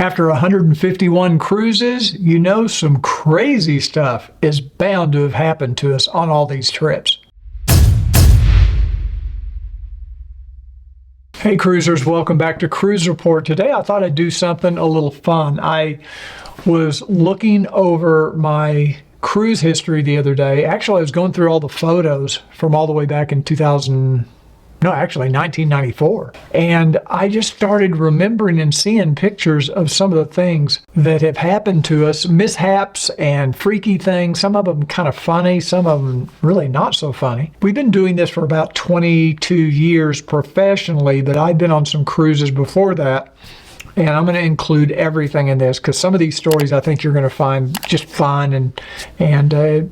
After 151 cruises, you know some crazy stuff is bound to have happened to us on all these trips. Hey cruisers, welcome back to Cruise Report. Today I thought I'd do something a little fun. I was looking over my cruise history the other day. Actually, I was going through all the photos from all the way back in 1994. And I just started remembering and seeing pictures of some of the things that have happened to us, mishaps and freaky things. Some of them kind of funny, some of them really not so funny. We've been doing this for about 22 years professionally, but I've been on some cruises before that. And I'm going to include everything in this because some of these stories I think you're going to find just fun and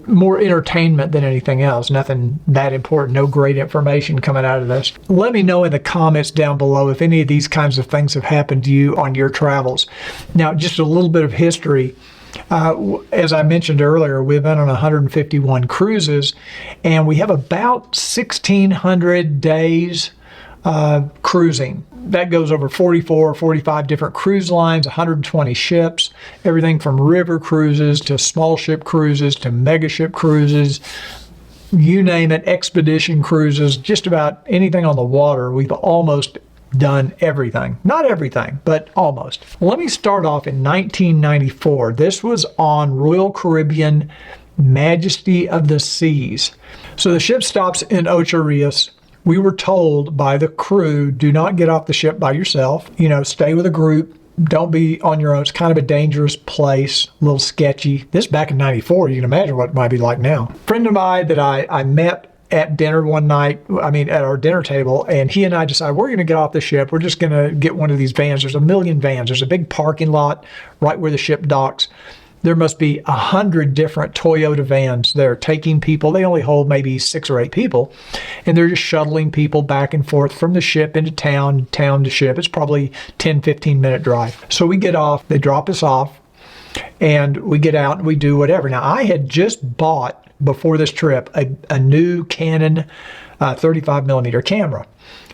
more entertainment than anything else. Nothing that important, no great information coming out of this. Let me know in the comments down below if any of these kinds of things have happened to you on your travels. Now, just a little bit of history. As I mentioned earlier, we've been on 151 cruises and we have about 1,600 days cruising. That goes over 44 or 45 different cruise lines, 120 ships, everything from river cruises to small ship cruises to mega ship cruises, you name it, expedition cruises, just about anything on the water. We've almost done everything. Not everything, but almost. Let me start off in 1994. This was on Royal Caribbean Majesty of the Seas. So the ship stops in Ocho Rios. We were told by the crew, do not get off the ship by yourself. You know, stay with a group. Don't be on your own. It's kind of a dangerous place, a little sketchy. This back in 94, you can imagine what it might be like now. A friend of mine that I met at dinner one night, at our dinner table, and he and I decided we're going to get off the ship. We're just going to get one of these vans. There's a million vans. There's a big parking lot right where the ship docks. There must be 100 different Toyota vans there taking people. They only hold maybe 6 or 8 people. And they're just shuttling people back and forth from the ship into town, town to ship. It's probably 10, 15-minute drive. So we get off, they drop us off, and we get out and we do whatever. Now, I had just bought, before this trip, a new Canon 35mm camera.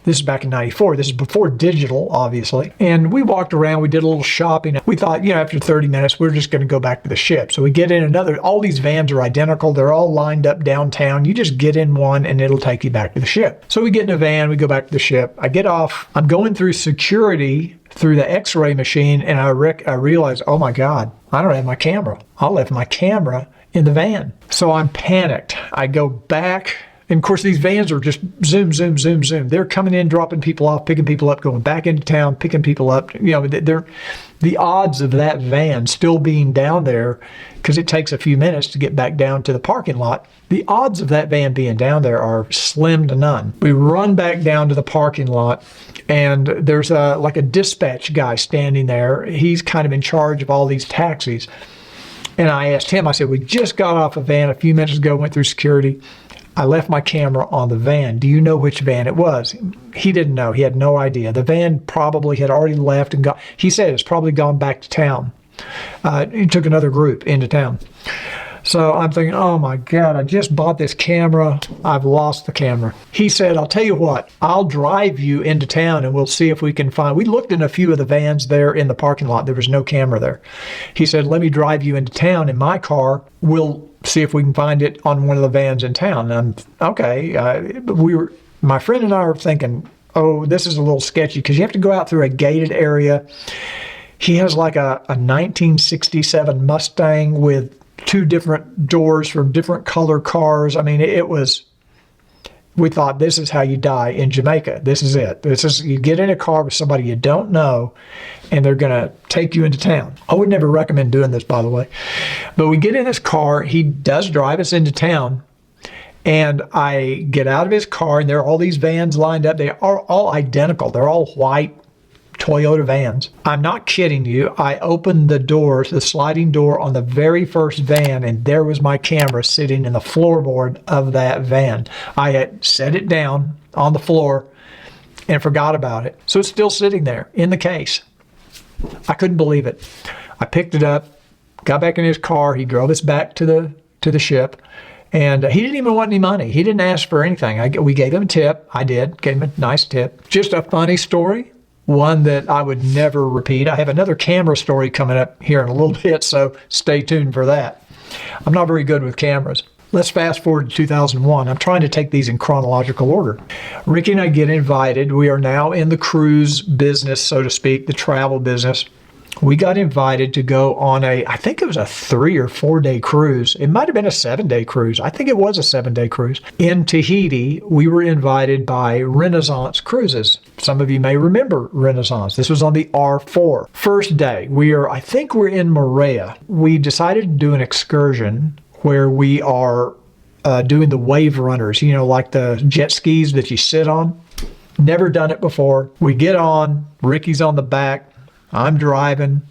This is back in 94. This is before digital, obviously. And we walked around, we did a little shopping. We thought, after 30 minutes, we're just going to go back to the ship. So we get in all these vans are identical. They're all lined up downtown. You just get in one and it'll take you back to the ship. So we get in a van, we go back to the ship. I get off, I'm going through security through the x-ray machine, and I realize, oh my God, I don't have my camera. I left my camera in the van. So I'm panicked. I go back. And of course, these vans are just zoom, zoom, zoom, zoom. They're coming in, dropping people off, picking people up, going back into town, picking people up. The odds of that van still being down there, because it takes a few minutes to get back down to the parking lot, the odds of that van being down there are slim to none. We run back down to the parking lot, and there's like a dispatch guy standing there. He's kind of in charge of all these taxis. And I asked him, I said, we just got off a van a few minutes ago, went through security. I left my camera on the van. Do you know which van it was? He didn't know. He had no idea. The van probably had already left and gone. He said it's probably gone back to town. He took another group into town. So I'm thinking, oh my God, I just bought this camera. I've lost the camera. He said, I'll tell you what, I'll drive you into town and we'll see if we can find. We looked in a few of the vans there in the parking lot. There was no camera there. He said, let me drive you into town in my car. We'll see if we can find it on one of the vans in town. And I'm okay. My friend and I were thinking, oh, this is a little sketchy because you have to go out through a gated area. He has like a 1967 Mustang with 2 different doors from different color cars. We thought this is how you die in Jamaica. This is it. You get in a car with somebody you don't know and they're going to take you into town. I would never recommend doing this, by the way. But we get in this car. He does drive us into town. And I get out of his car and there are all these vans lined up. They are all identical. They're all white Toyota vans. I'm not kidding you. I opened the doors, the sliding door on the very first van, and there was my camera sitting in the floorboard of that van. I had set it down on the floor and forgot about it. So it's still sitting there in the case. I couldn't believe it. I picked it up, got back in his car. He drove us back to the ship. And he didn't even want any money. He didn't ask for anything. We gave him a tip. I did. Gave him a nice tip. Just a funny story. one that I would never repeat. I have another camera story coming up here in a little bit, so stay tuned for that. I'm not very good with cameras. Let's fast forward to 2001. I'm trying to take these in chronological order. Ricky and I get invited. We are now in the cruise business, so to speak, the travel business. We got invited to go on I think it was a 3 or 4 day cruise. It might have been a 7-day cruise. I think it was a 7-day cruise. In Tahiti, we were invited by Renaissance Cruises. Some of you may remember Renaissance. This was on the R4. First day, I think we're in Moorea. We decided to do an excursion where we are doing the wave runners, like the jet skis that you sit on. Never done it before. We get on, Ricky's on the back, I'm driving,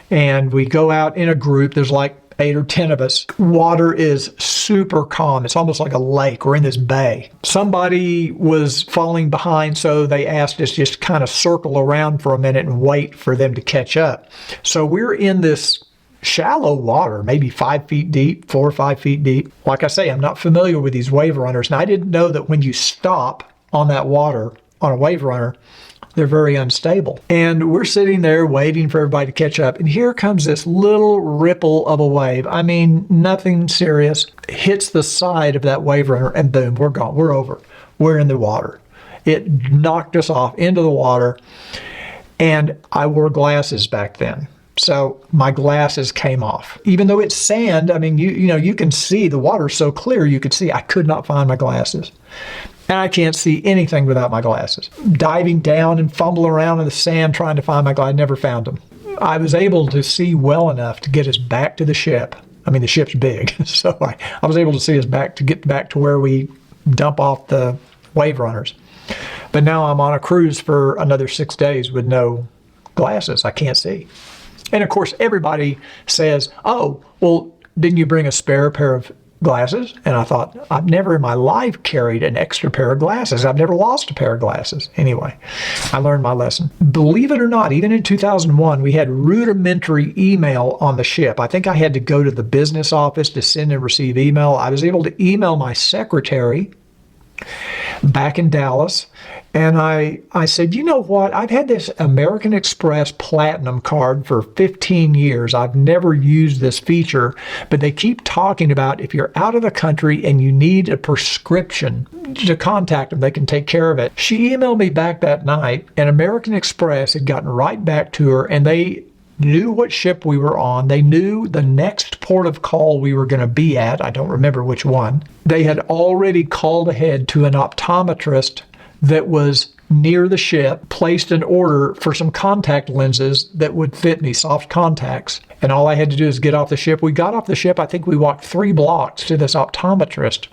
and we go out in a group. There's like 8 or 10 of us. Water is super calm. It's almost like a lake. We're in this bay. Somebody was falling behind, so they asked us just kind of circle around for a minute and wait for them to catch up. So we're in this shallow water, maybe 5 feet deep, 4 or 5 feet deep. Like I say, I'm not familiar with these wave runners, and I didn't know that when you stop on that water on a wave runner, they're very unstable. And we're sitting there waiting for everybody to catch up. And here comes this little ripple of a wave. I mean, nothing serious. Hits the side of that wave runner and boom, we're gone. We're over. We're in the water. It knocked us off into the water. And I wore glasses back then. So my glasses came off. Even though it's sand, I mean, you can see the water's so clear, you could see. I could not find my glasses. And I can't see anything without my glasses. Diving down and fumbling around in the sand trying to find my glasses, I never found them. I was able to see well enough to get us back to the ship. I mean, the ship's big, so I was able to see us back to get back to where we dump off the wave runners. But now I'm on a cruise for another 6 days with no glasses. I can't see. And of course, everybody says, oh, well, didn't you bring a spare pair of glasses? And I thought, I've never in my life carried an extra pair of glasses. I've never lost a pair of glasses. Anyway, I learned my lesson. Believe it or not, even in 2001, we had rudimentary email on the ship. I think I had to go to the business office to send and receive email. I was able to email my secretary back in Dallas. And I said, you know what? I've had this American Express Platinum card for 15 years. I've never used this feature, but they keep talking about if you're out of the country and you need a prescription to contact them, they can take care of it. She emailed me back that night, and American Express had gotten right back to her, and they knew what ship we were on. They knew the next port of call we were going to be at. I don't remember which one. They had already called ahead to an optometrist that was near the ship, placed an order for some contact lenses that would fit me, soft contacts. And all I had to do is get off the ship. We got off the ship. I think we walked 3 blocks to this optometrist,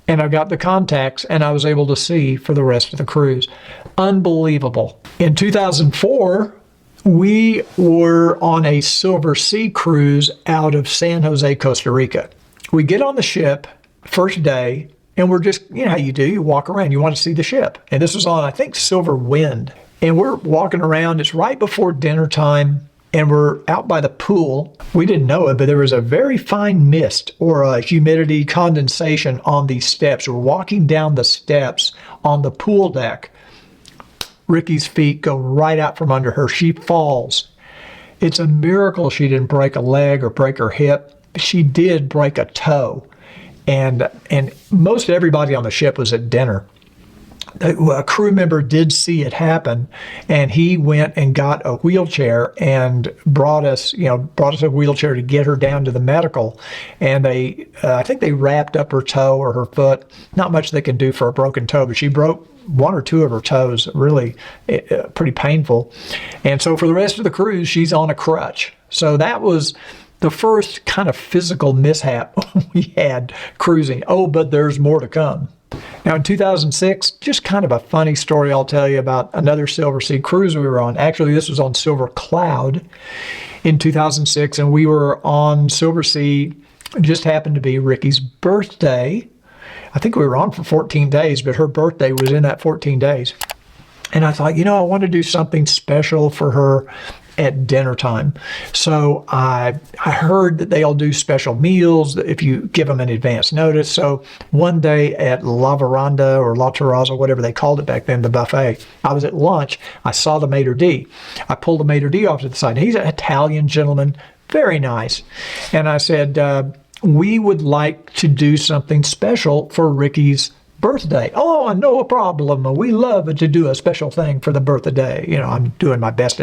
and I got the contacts, and I was able to see for the rest of the cruise. Unbelievable. In 2004, we were on a Silver Sea cruise out of San Jose, Costa Rica. We get on the ship, first day, and we're just, how you do, you walk around, you want to see the ship. And this was on, I think, Silver Wind. And we're walking around, it's right before dinner time, and we're out by the pool. We didn't know it, but there was a very fine mist or a humidity condensation on these steps. We're walking down the steps on the pool deck. Ricky's feet go right out from under her. She falls. It's a miracle she didn't break a leg or break her hip. She did break a toe. And most everybody on the ship was at dinner. A crew member did see it happen, and he went and got a wheelchair and brought us a wheelchair to get her down to the medical. And I think they wrapped up her toe or her foot. Not much they can do for a broken toe, but she broke 1 or 2 of her toes, really pretty painful. And so for the rest of the cruise, she's on a crutch. So that was the first kind of physical mishap we had cruising. Oh, but there's more to come. Now in 2006, just kind of a funny story I'll tell you about another Silver Sea cruise we were on. Actually, this was on Silver Cloud in 2006, and we were on Silver Sea. It just happened to be Ricky's birthday. I think we were on for 14 days, but her birthday was in that 14 days. And I thought, I want to do something special for her. at dinner time. So I heard that they all do special meals if you give them an advance notice. So one day at La Veranda or La Terraza, whatever they called it back then, the buffet, I was at lunch. I saw the maitre d'. I pulled the maitre d' off to the side. He's an Italian gentleman, very nice. And I said, we would like to do something special for Ricky's birthday. Oh, no problem. We love to do a special thing for the birthday. You know, I'm doing my best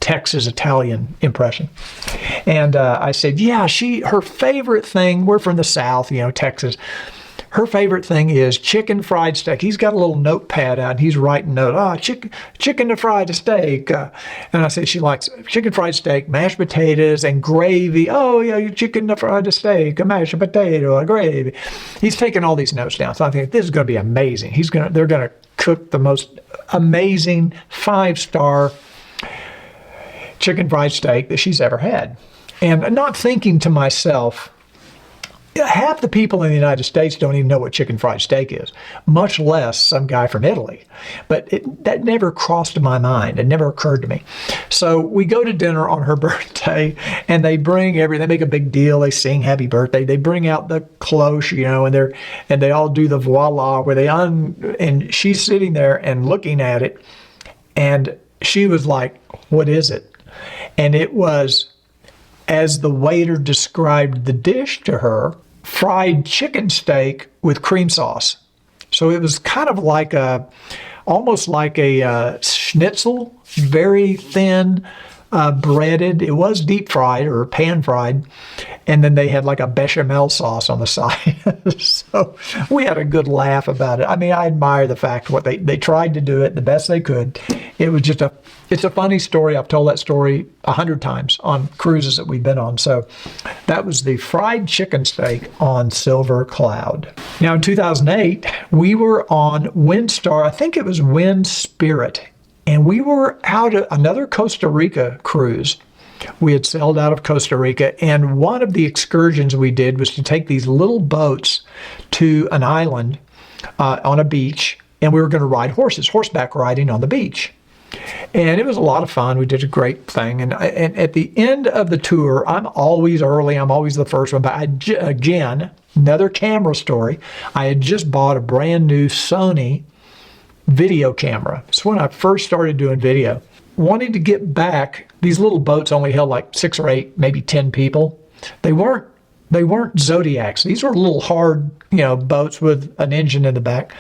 Texas Italian impression. And I said, yeah, her favorite thing, we're from the South, Texas. Her favorite thing is chicken fried steak. He's got a little notepad out and he's writing notes. Chicken to fried steak. And I said she likes chicken fried steak, mashed potatoes, and gravy. Oh, yeah, chicken to fried steak, a mashed potato, a gravy. He's taking all these notes down. So I think this is going to be amazing. They're going to cook the most amazing 5-star chicken fried steak that she's ever had. And not thinking to myself, half the people in the United States don't even know what chicken fried steak is, much less some guy from Italy. But that never crossed my mind. It never occurred to me. So we go to dinner on her birthday, and they make a big deal. They sing happy birthday. They bring out the cloche, and they all do the voila, and she's sitting there and looking at it, and she was like, what is it? And it was, as the waiter described the dish to her, fried chicken steak with cream sauce. So it was kind of almost like a schnitzel, very thin, breaded. It was deep fried or pan fried. And then they had like a bechamel sauce on the side. So we had a good laugh about it. I mean, I admire the fact what they tried to do it the best they could. It was it's a funny story. I've told that story 100 times on cruises that we've been on. So that was the fried chicken steak on Silver Cloud. Now in 2008, we were on Windstar. I think it was Wind Spirit. And we were out at another Costa Rica cruise. We had sailed out of Costa Rica, and one of the excursions we did was to take these little boats to an island on a beach, and we were going to ride horseback riding on the beach. And it was a lot of fun. We did a great thing. And at the end of the tour, I'm always early. I'm always the first one. But again, another camera story. I had just bought a brand new Sony video camera. It's when I first started doing video. Wanting to get back, these little boats only held like 6 or 8, maybe 10 people. They weren't Zodiacs. These were little hard, boats with an engine in the back.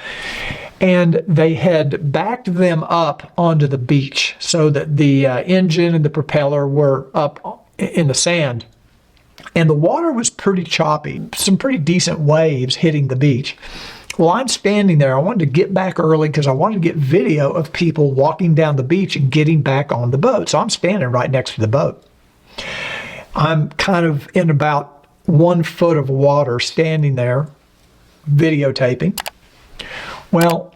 And they had backed them up onto the beach so that the engine and the propeller were up in the sand. And the water was pretty choppy, some pretty decent waves hitting the beach. Well, I'm standing there. I wanted to get back early because I wanted to get video of people walking down the beach and getting back on the boat. So I'm standing right next to the boat. I'm kind of in about 1 foot of water standing there videotaping. Well,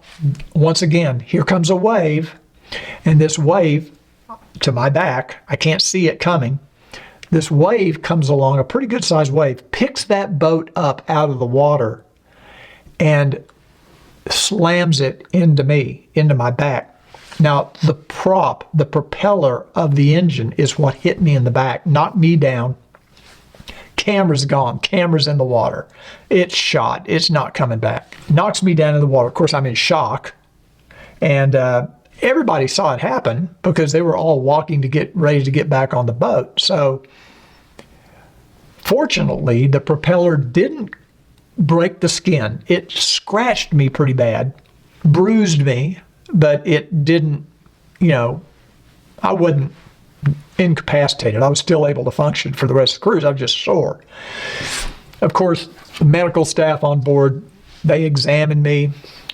once again, here comes a wave, and this wave to my back, I can't see it coming. This wave comes along, a pretty good sized wave, picks that boat up out of the water and slams it into my back. Now, the propeller of the engine is what hit me in the back, knocked me down. Camera's gone. Camera's in the water. It's shot. It's not coming back. Knocks me down in the water. Of course, I'm in shock. And everybody saw it happen because they were all walking to get ready to get back on the boat. So, fortunately, the propeller didn't break the skin. It scratched me pretty bad, bruised me, but it didn't, I wasn't incapacitated. I was still able to function for the rest of the cruise. I was just sore. Of course, the medical staff on board, they examined me.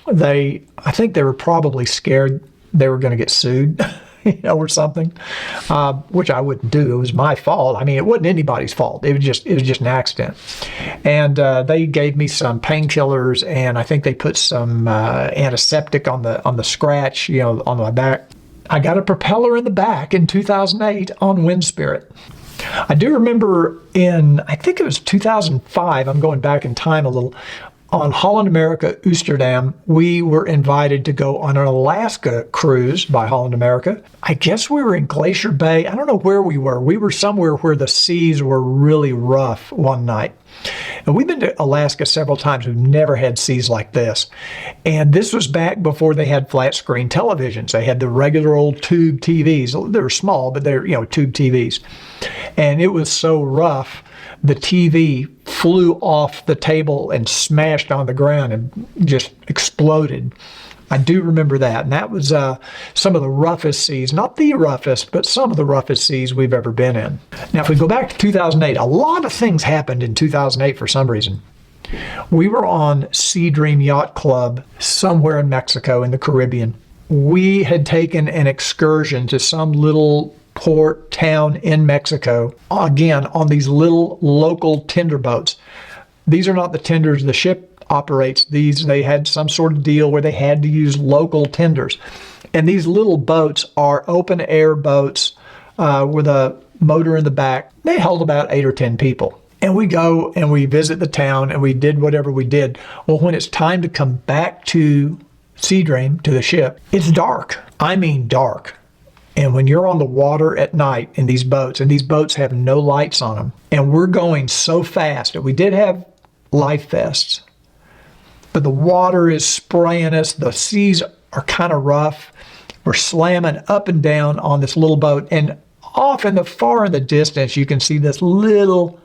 I think they were probably scared they were going to get sued. Or something, which I wouldn't do. It was my fault. I mean, it wasn't anybody's fault. It was just an accident. And they gave me some painkillers, and I think they put some antiseptic on the scratch, on my back. I got a propeller in the back in 2008 on Wind Spirit. I do remember I think it was 2005, I'm going back in time a little, On Holland America Oosterdam, we were invited to go on an Alaska cruise by Holland America. I guess we were in Glacier Bay. I don't know where we were. We were somewhere where the seas were really rough one night. And we've been to Alaska several times. We've never had seas like this. And this was back before they had flat screen televisions. They had the regular old tube TVs. They were small, but they're, tube TVs. And it was so rough, the TV flew off the table and smashed on the ground and just exploded. I do remember that. And that was some of the roughest seas, not the roughest, but some of the roughest seas we've ever been in. Now, if we go back to 2008, a lot of things happened in 2008 for some reason. We were on Sea Dream Yacht Club somewhere in Mexico in the Caribbean. We had taken an excursion to some little port town in Mexico, again, on these little local tender boats. These are not the tenders the ship operates. They had some sort of deal where they had to use local tenders. And these little boats are open air boats with a motor in the back. They hold about 8 or 10 people. And we go and we visit the town and we did whatever we did. Well, when it's time to come back to Sea Dream, to the ship, it's dark. I mean dark. And when you're on the water at night in these boats, and these boats have no lights on them, and we're going so fast, and we did have life vests, but the water is spraying us. The seas are kind of rough. We're slamming up and down on this little boat. And off in the far in the distance, you can see this little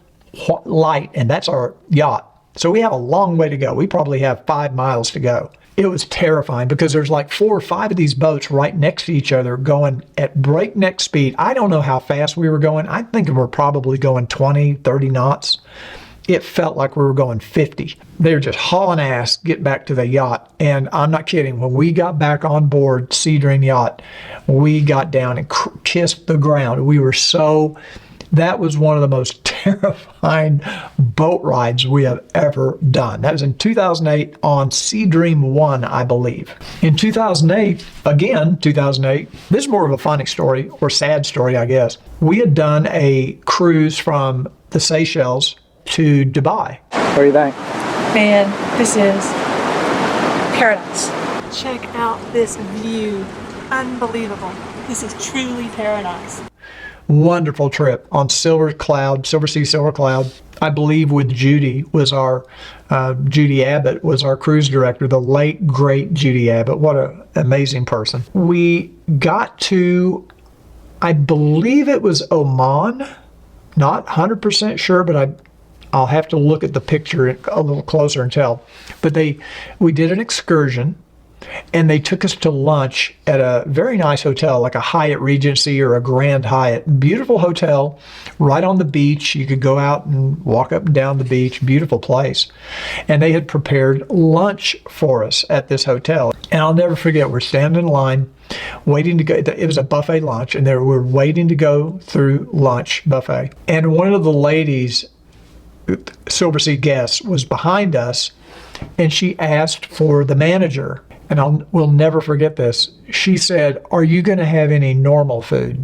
light, and that's our yacht. So we have a long way to go. We probably have 5 miles to go. It was terrifying because there's like 4 or 5 of these boats right next to each other going at breakneck speed. I don't know how fast we were going. I think we were probably going 20, 30 knots. It felt like we were going 50. They were just hauling ass, get back to the yacht. And I'm not kidding. When we got back on board Sea Dream Yacht, we got down and kissed the ground. That was one of the most terrifying boat rides we have ever done. That was in 2008 on Sea Dream 1, I believe. In 2008, this is more of a funny story, or sad story, I guess. We had done a cruise from the Seychelles to Dubai. What do you think? Man, this is paradise. Check out this view. Unbelievable. This is truly paradise. Wonderful trip on Silver Sea Silver Cloud. I believe with Judy Abbott was our cruise director, the late, great Judy Abbott. What an amazing person. We got to, I believe it was Oman. Not 100% sure, but I'll have to look at the picture a little closer and tell. But we did an excursion, and they took us to lunch at a very nice hotel, like a Hyatt Regency or a Grand Hyatt. Beautiful hotel, right on the beach. You could go out and walk up and down the beach. Beautiful place. And they had prepared lunch for us at this hotel. And I'll never forget, we're standing in line, waiting to go. It was a buffet lunch, and we're waiting to go through lunch buffet. And one of the ladies, Silver Sea guest, was behind us, and she asked for the manager. And we'll never forget this. She said, "Are you going to have any normal food?"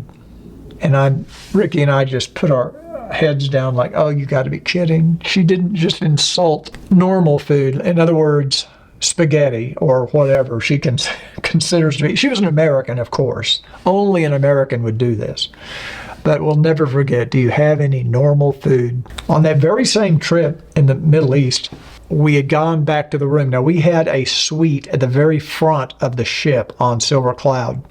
And Ricky and I just put our heads down like, "Oh, you got to be kidding." She didn't just insult normal food. In other words, spaghetti or whatever she considers to be. She was an American, of course. Only an American would do this. But we'll never forget, "Do you have any normal food?" On that very same trip in the Middle East, we had gone back to the room. Now, we had a suite at the very front of the ship on Silver Cloud.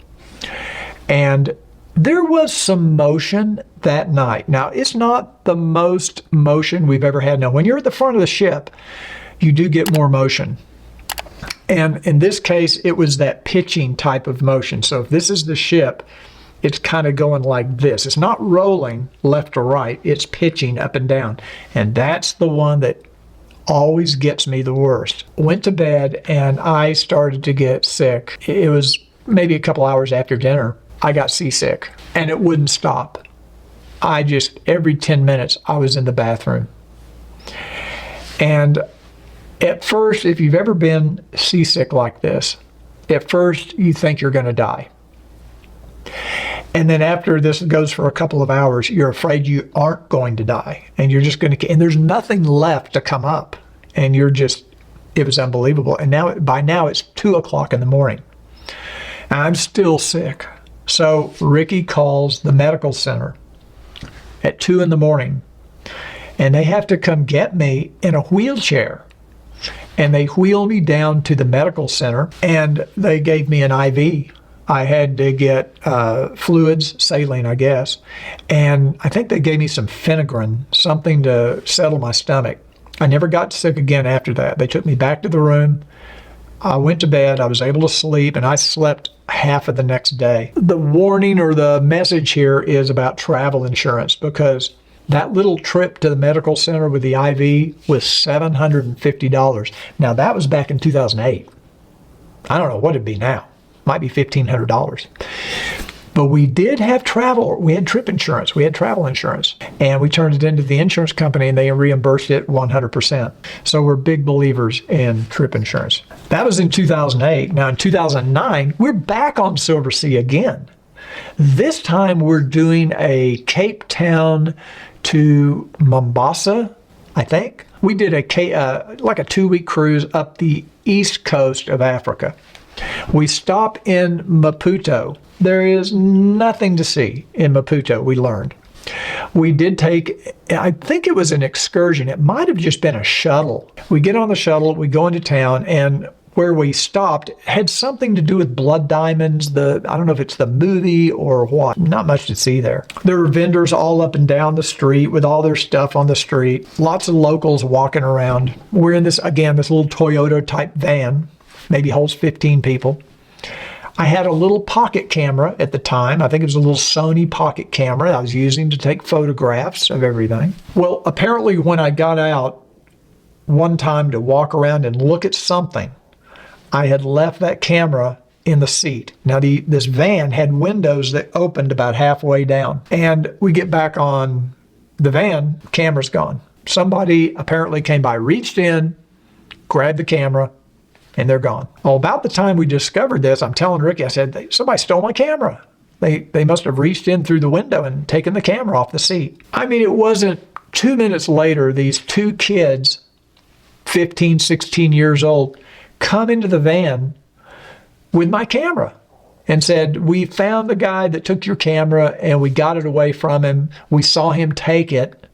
And there was some motion that night. Now, it's not the most motion we've ever had. Now, when you're at the front of the ship, you do get more motion. And in this case, it was that pitching type of motion. So if this is the ship, it's kind of going like this. It's not rolling left or right. It's pitching up and down. And that's the one that always gets me the worst. Went to bed and I started to get sick. It was maybe a couple hours after dinner. I got seasick and it wouldn't stop. Every 10 minutes, I was in the bathroom. And at first, if you've ever been seasick like this, at first you think you're going to die. And then after this goes for a couple of hours, you're afraid you aren't going to die. And you're just going to, and there's nothing left to come up. And you're just It was unbelievable. And by now it's 2 o'clock in the morning. And I'm still sick. So Ricky calls the medical center at 2 in the morning, and they have to come get me in a wheelchair. And they wheel me down to the medical center, and they gave me an IV. I had to get fluids, saline, I guess. And I think they gave me some Phenagrin, something to settle my stomach. I never got sick again after that. They took me back to the room. I went to bed. I was able to sleep, and I slept half of the next day. The warning or the message here is about travel insurance, because that little trip to the medical center with the IV was $750. Now, that was back in 2008. I don't know what it'd be now. Might be $1,500. But we did have travel. We had trip insurance. We had travel insurance. And we turned it into the insurance company, and they reimbursed it 100%. So we're big believers in trip insurance. That was in 2008. Now in 2009, we're back on Silver Sea again. This time we're doing a Cape Town to Mombasa, I think. We did like a 2-week cruise up the east coast of Africa. We stop in Maputo. There is nothing to see in Maputo, we learned. We did take, I think it was an excursion. It might have just been a shuttle. We get on the shuttle, we go into town, and where we stopped had something to do with Blood Diamonds. I don't know if it's the movie or what. Not much to see there. There were vendors all up and down the street with all their stuff on the street. Lots of locals walking around. We're in this little Toyota type van. Maybe holds 15 people. I had a little pocket camera at the time. I think it was a little Sony pocket camera I was using to take photographs of everything. Well, apparently when I got out one time to walk around and look at something, I had left that camera in the seat. Now, this van had windows that opened about halfway down. And we get back on the van, camera's gone. Somebody apparently came by, reached in, grabbed the camera, and they're gone. Well, about the time we discovered this, I'm telling Ricky, I said, somebody stole my camera. They must have reached in through the window and taken the camera off the seat. I mean, it wasn't 2 minutes later, these two kids, 15, 16 years old, come into the van with my camera and said, we found the guy that took your camera and we got it away from him. We saw him take it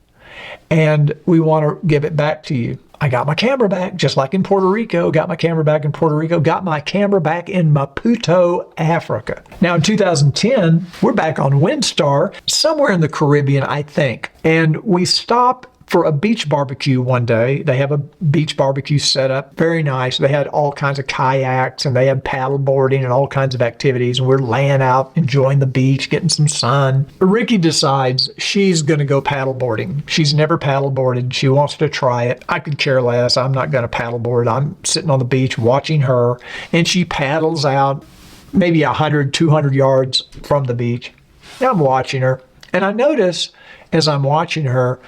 and we want to give it back to you. I got my camera back, just like in Puerto Rico, got my camera back in Puerto Rico, got my camera back in Maputo, Africa. Now in 2010, we're back on Windstar, somewhere in the Caribbean, I think. And we stop for a beach barbecue one day. They have a beach barbecue set up, very nice. They had all kinds of kayaks and they had paddle boarding and all kinds of activities. And we're laying out, enjoying the beach, getting some sun. Ricky decides she's going to go paddle boarding. She's never paddle boarded. She wants to try it. I could care less. I'm not going to paddle board. I'm sitting on the beach watching her, and she paddles out maybe 100, 200 yards from the beach. And I'm watching her, and I notice as I'm watching her,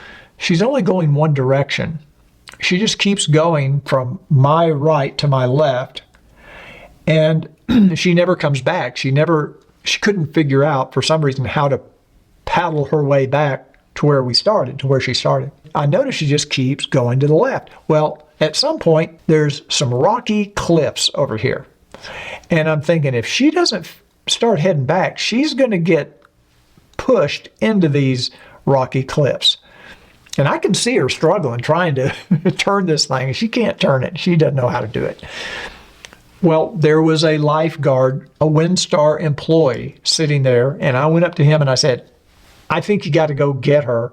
she's only going one direction. She just keeps going from my right to my left, and she never comes back. She couldn't figure out, for some reason, how to paddle her way back to where we started, to where she started. I notice she just keeps going to the left. Well, at some point, there's some rocky cliffs over here. And I'm thinking, if she doesn't start heading back, she's going to get pushed into these rocky cliffs. And I can see her struggling, trying to turn this thing. She can't turn it. She doesn't know how to do it. Well, there was a lifeguard, a Windstar employee sitting there, and I went up to him and I said, I think you got to go get her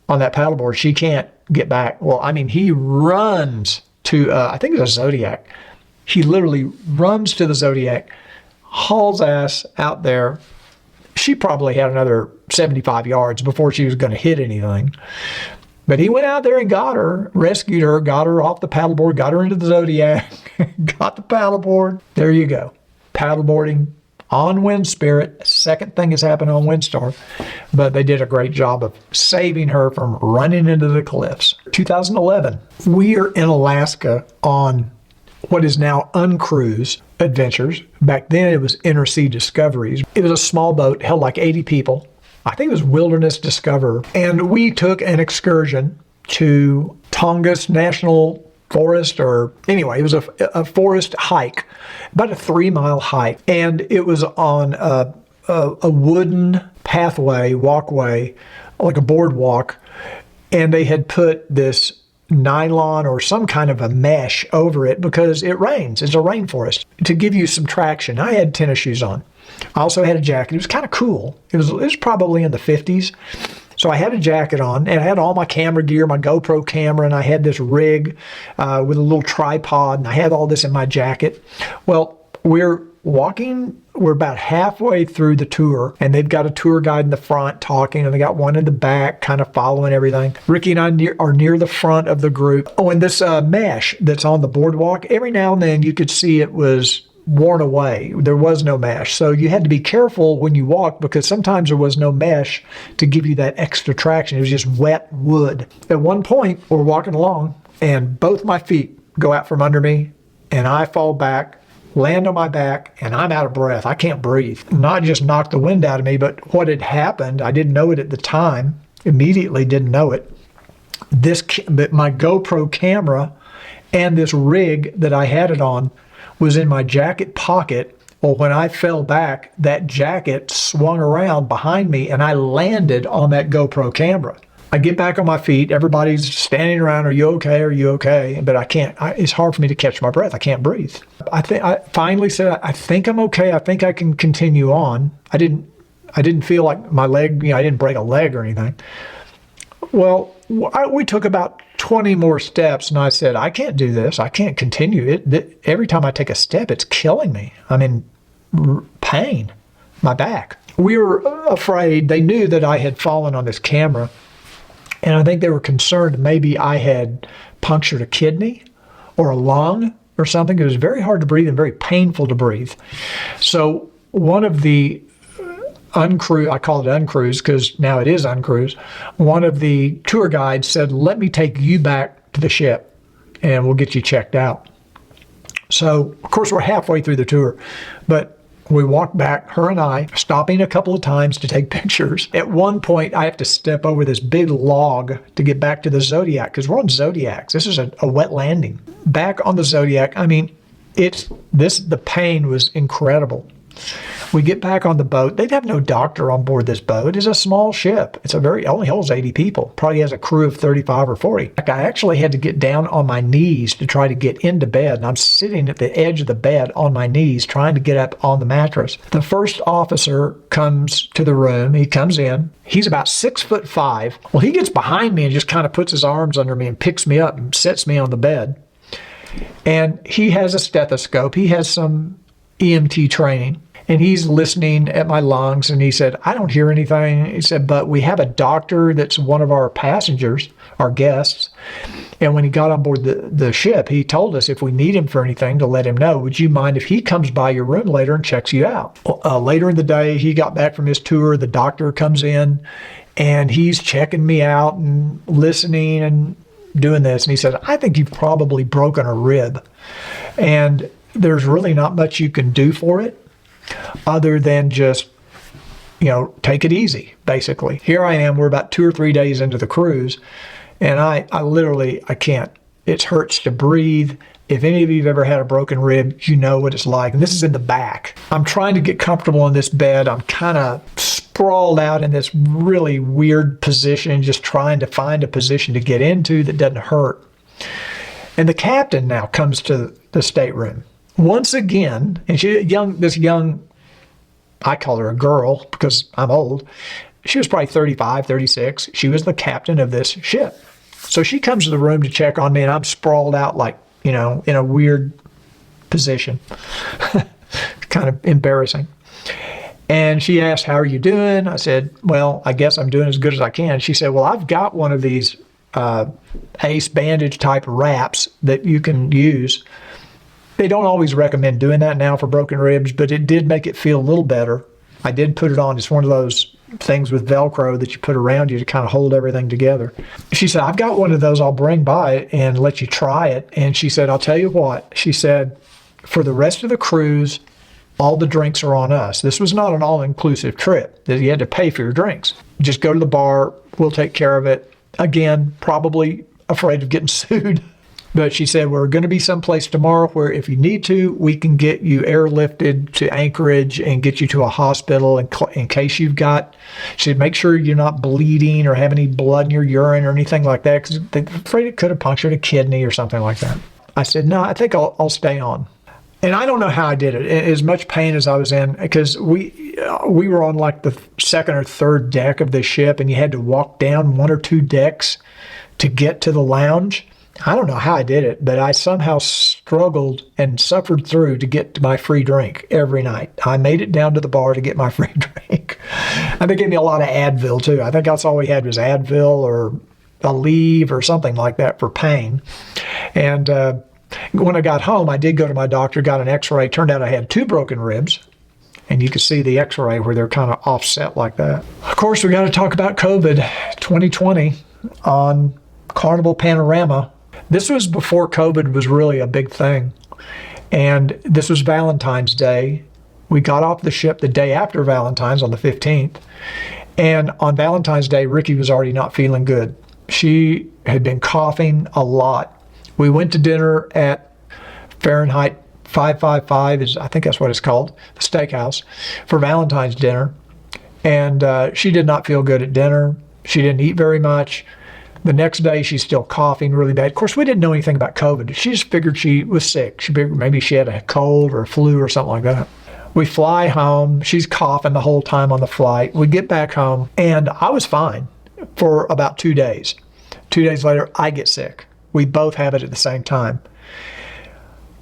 on that paddleboard. She can't get back. Well, I mean, he runs to, I think it was a Zodiac. He literally runs to the Zodiac, hauls ass out there. She probably had another 75 yards before she was going to hit anything. But he went out there and got her, rescued her, got her off the paddleboard, got her into the Zodiac, got the paddleboard. There you go. Paddleboarding on Wind Spirit. Second thing has happened on Windstar. But they did a great job of saving her from running into the cliffs. 2011, we are in Alaska on what is now Uncruise Adventures. Back then it was Inner-Sea Discoveries. It was a small boat, held like 80 people. I think it was Wilderness Discoverer. And we took an excursion to Tongass National forest, or anyway, it was a forest hike, about a 3-mile hike. And it was on a wooden pathway, walkway, like a boardwalk. And they had put this nylon or some kind of a mesh over it because it rains. It's a rainforest to give you some traction. I had tennis shoes on. I also had a jacket. It was kind of cool. It was probably in the 50s. So I had a jacket on, and I had all my camera gear, my GoPro camera, and I had this rig with a little tripod, and I had all this in my jacket. Well, we're about halfway through the tour, and they've got a tour guide in the front talking, and they got one in the back kind of following everything. Ricky and I are near the front of the group. Oh, and this mesh that's on the boardwalk, every now and then you could see it was worn away. There was no mesh. So you had to be careful when you walked because sometimes there was no mesh to give you that extra traction. It was just wet wood. At one point, we're walking along and both my feet go out from under me and I fall back, land on my back, and I'm out of breath. I can't breathe. Not just knocked the wind out of me, but what had happened, I didn't know it at the time, immediately didn't know it. My GoPro camera and this rig that I had it on was in my jacket pocket. Well, when I fell back, that jacket swung around behind me and I landed on that GoPro camera. I get back on my feet. Everybody's standing around. Are you okay? Are you okay? But I can't. It's hard for me to catch my breath. I can't breathe. I finally said, I think I'm okay. I think I can continue on. I didn't feel like my leg, I didn't break a leg or anything. Well, we took about 20 more steps, and I said, I can't do this. I can't continue. Every time I take a step, it's killing me. I'm in pain, my back. We were afraid. They knew that I had fallen on this camera, and I think they were concerned maybe I had punctured a kidney or a lung or something. It was very hard to breathe and very painful to breathe. So one of the uncruise, I call it uncruise because now it is uncruise. One of the tour guides said, let me take you back to the ship and we'll get you checked out. So, of course, we're halfway through the tour, but we walked back, her and I, stopping a couple of times to take pictures. At one point, I have to step over this big log to get back to the Zodiac because we're on Zodiacs. This is a wet landing. Back on the Zodiac, the pain was incredible. We get back on the boat. They'd have no doctor on board this boat. It's a small ship. It only holds 80 people. Probably has a crew of 35 or 40. I actually had to get down on my knees to try to get into bed. And I'm sitting at the edge of the bed on my knees trying to get up on the mattress. The first officer comes to the room. He comes in. He's about 6'5". Well, he gets behind me and just kind of puts his arms under me and picks me up and sets me on the bed. And he has a stethoscope. He has some EMT training. And he's listening at my lungs, and he said, I don't hear anything. He said, but we have a doctor that's one of our passengers, our guests. And when he got on board the ship, he told us if we need him for anything to let him know. Would you mind if he comes by your room later and checks you out? Later in the day, he got back from his tour. The doctor comes in, and he's checking me out and listening and doing this. And he said, I think you've probably broken a rib. And there's really not much you can do for it, other than just, take it easy, basically. Here I am, we're about 2 or 3 days into the cruise, and I can't. It hurts to breathe. If any of you have ever had a broken rib, you know what it's like. And this is in the back. I'm trying to get comfortable in this bed. I'm kind of sprawled out in this really weird position, just trying to find a position to get into that doesn't hurt. And the captain now comes to the stateroom. Once again, and this young, I call her a girl because I'm old. She was probably 35, 36. She was the captain of this ship. So she comes to the room to check on me, and I'm sprawled out like, in a weird position. Kind of embarrassing. And she asked, how are you doing? I said, well, I guess I'm doing as good as I can. She said, well, I've got one of these ACE bandage type wraps that you can use. They don't always recommend doing that now for broken ribs, but it did make it feel a little better. I did put it on. It's one of those things with Velcro that you put around you to kind of hold everything together. She said, I've got one of those. I'll bring by and let you try it. And she said, I'll tell you what. She said, for the rest of the cruise, all the drinks are on us. This was not an all-inclusive trip. You had to pay for your drinks. Just go to the bar. We'll take care of it. Again, probably afraid of getting sued. But she said, we're going to be someplace tomorrow where if you need to, we can get you airlifted to Anchorage and get you to a hospital in case you've got, she said, make sure you're not bleeding or have any blood in your urine or anything like that, because they're afraid it could have punctured a kidney or something like that. I said, no, I think I'll stay on. And I don't know how I did it. As much pain as I was in, because we were on like the second or third deck of the ship, and you had to walk down one or two decks to get to the lounge. I don't know how I did it, but I somehow struggled and suffered through to get to my free drink every night. I made it down to the bar to get my free drink. And they gave me a lot of Advil too. I think that's all we had was Advil or Aleve or something like that for pain. And when I got home, I did go to my doctor, got an x-ray. Turned out I had 2 broken ribs. And you can see the x-ray where they're kind of offset like that. Of course, we got to talk about COVID 2020 on Carnival Panorama. This was before COVID was really a big thing. And this was Valentine's Day. We got off the ship the day after Valentine's on the 15th. And on Valentine's Day, Ricky was already not feeling good. She had been coughing a lot. We went to dinner at Fahrenheit 555, I think that's what it's called, the steakhouse, for Valentine's dinner. And she did not feel good at dinner. She didn't eat very much. The next day, she's still coughing really bad. Of course, we didn't know anything about COVID. She just figured she was sick. She figured maybe she had a cold or a flu or something like that. We fly home. She's coughing the whole time on the flight. We get back home, and I was fine for about 2 days. 2 days later, I get sick. We both have it at the same time.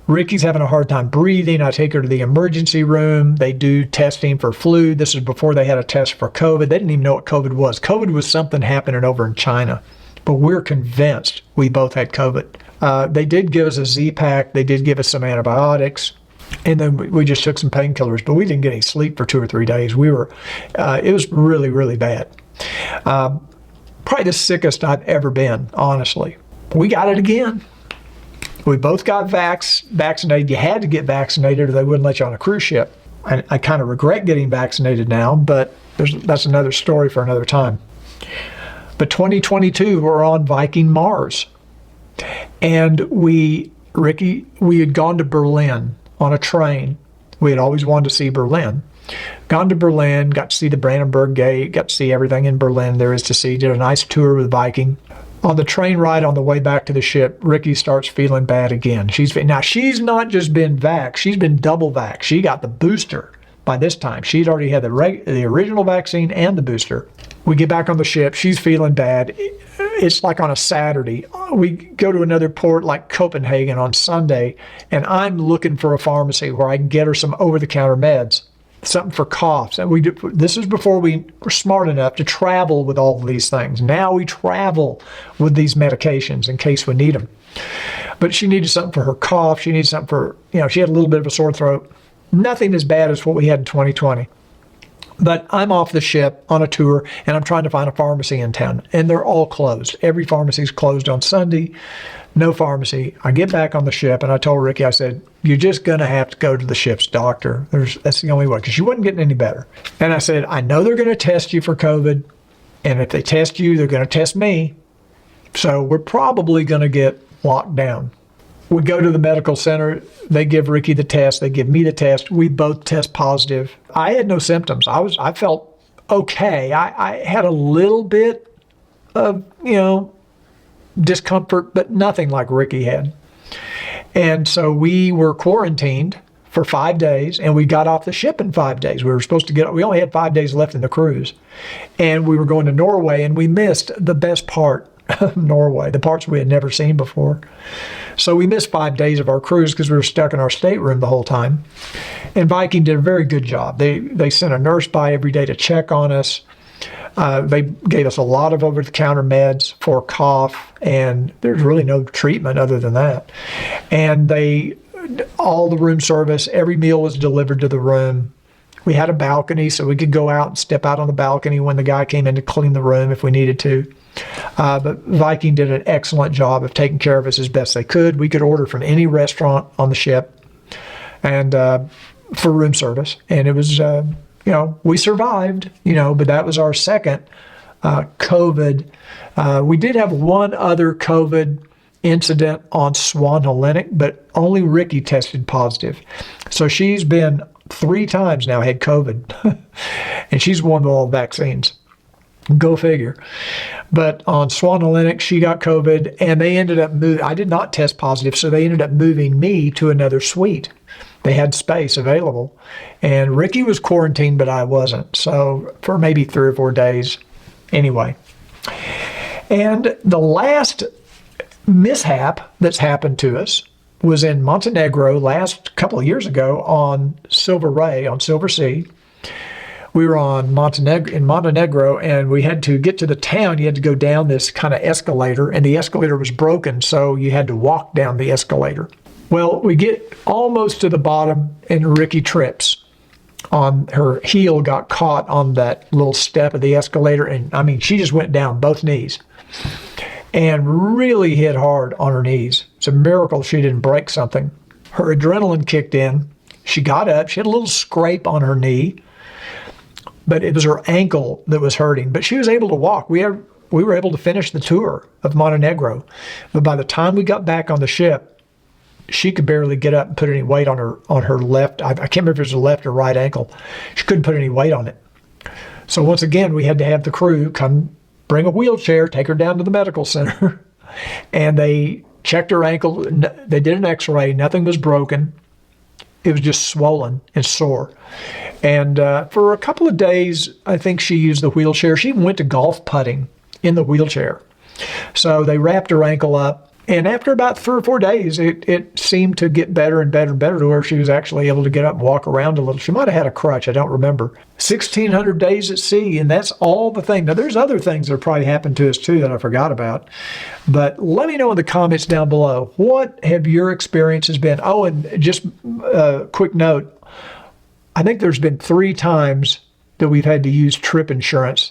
Ricky's having a hard time breathing. I take her to the emergency room. They do testing for flu. This is before they had a test for COVID. They didn't even know what COVID was. COVID was something happening over in China. But we're convinced we both had COVID. They did give us a Z-Pack. They did give us some antibiotics. And then we just took some painkillers. But we didn't get any sleep for 2 or 3 days. It was really, really bad. Probably the sickest I've ever been, honestly. We got it again. We both got vaccinated. You had to get vaccinated or they wouldn't let you on a cruise ship. I kind of regret getting vaccinated now, but that's another story for another time. But 2022, we're on Viking Mars. And Ricky, we had gone to Berlin on a train. We had always wanted to see Berlin. Gone to Berlin, got to see the Brandenburg Gate, got to see everything in Berlin there is to see. Did a nice tour with Viking. On the train ride on the way back to the ship, Ricky starts feeling bad again. She's not just been vaxxed, she's been double vaxxed. She got the booster by this time. She'd already had the original vaccine and the booster. We get back on the ship, she's feeling bad. It's like on a Saturday. We go to another port like Copenhagen on Sunday, and I'm looking for a pharmacy where I can get her some over-the-counter meds. Something for coughs. And this is before we were smart enough to travel with all of these things. Now we travel with these medications in case we need them. But she needed something for her cough. She needed something for, she had a little bit of a sore throat. Nothing as bad as what we had in 2020. But I'm off the ship on a tour, and I'm trying to find a pharmacy in town. And they're all closed. Every pharmacy is closed on Sunday. No pharmacy. I get back on the ship, and I told Ricky, I said, you're just going to have to go to the ship's doctor. That's the only way, because she wasn't getting any better. And I said, I know they're going to test you for COVID, and if they test you, they're going to test me. So we're probably going to get locked down. We go to the medical center. They give Ricky the test. They give me the test. We both test positive. I had no symptoms. I felt okay. I had a little bit of, discomfort, but nothing like Ricky had. And so we were quarantined for 5 days, and we got off the ship in 5 days. We only had 5 days left in the cruise. And we were going to Norway, and we missed the best part of Norway, the parts we had never seen before. So we missed 5 days of our cruise because we were stuck in our stateroom the whole time. And Viking did a very good job. They sent a nurse by every day to check on us. They gave us a lot of over-the-counter meds for cough, and there's really no treatment other than that. And all the room service, every meal was delivered to the room. We had a balcony, so we could go out and step out on the balcony when the guy came in to clean the room if we needed to. But Viking did an excellent job of taking care of us as best they could. We could order from any restaurant on the ship and for room service. And it was, we survived, but that was our second COVID. We did have one other COVID incident on Swan Hellenic, but only Ricky tested positive. So she's been 3 times now had COVID, and she's won all vaccines. Go figure. But on Swan Hellenic, she got COVID, and they ended up moving. I did not test positive, so they ended up moving me to another suite. They had space available, and Ricky was quarantined, but I wasn't. So for maybe 3 or 4 days, anyway. And the last mishap that's happened to us was in Montenegro last couple of years ago on Silver Ray, on Silver Sea. We were in Montenegro, and we had to get to the town. You had to go down this kind of escalator, and the escalator was broken, so you had to walk down the escalator. Well, we get almost to the bottom, and Ricky trips. Her heel got caught on that little step of the escalator, and I mean, she just went down both knees and really hit hard on her knees. It's a miracle she didn't break something. Her adrenaline kicked in. She got up. She had a little scrape on her knee, but it was her ankle that was hurting. But she was able to walk. We were able to finish the tour of Montenegro. But by the time we got back on the ship, she could barely get up and put any weight on her left. I can't remember if it was the left or right ankle. She couldn't put any weight on it. So once again, we had to have the crew come bring a wheelchair, take her down to the medical center. And they checked her ankle. They did an x-ray. Nothing was broken. It was just swollen and sore. And for a couple of days, I think she used the wheelchair. She even went to golf putting in the wheelchair. So they wrapped her ankle up. And after about 3 or 4 days, it seemed to get better and better and better to where she was actually able to get up and walk around a little. She might have had a crutch. I don't remember. 1,600 days at sea, and that's all the thing. Now, there's other things that probably happened to us, too, that I forgot about. But let me know in the comments down below. What have your experiences been? Oh, and just a quick note. I think there's been 3 times that we've had to use trip insurance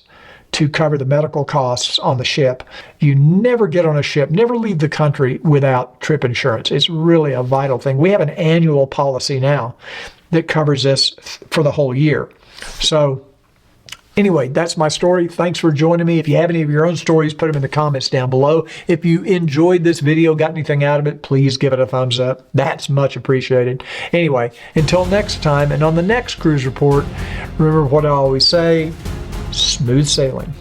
to cover the medical costs on the ship. You never get on a ship, never leave the country without trip insurance. It's really a vital thing. We have an annual policy now that covers this for the whole year. So anyway, that's my story. Thanks for joining me. If you have any of your own stories, put them in the comments down below. If you enjoyed this video, got anything out of it, please give it a thumbs up. That's much appreciated. Anyway, until next time, and on the next Cruise Report, remember what I always say, smooth sailing.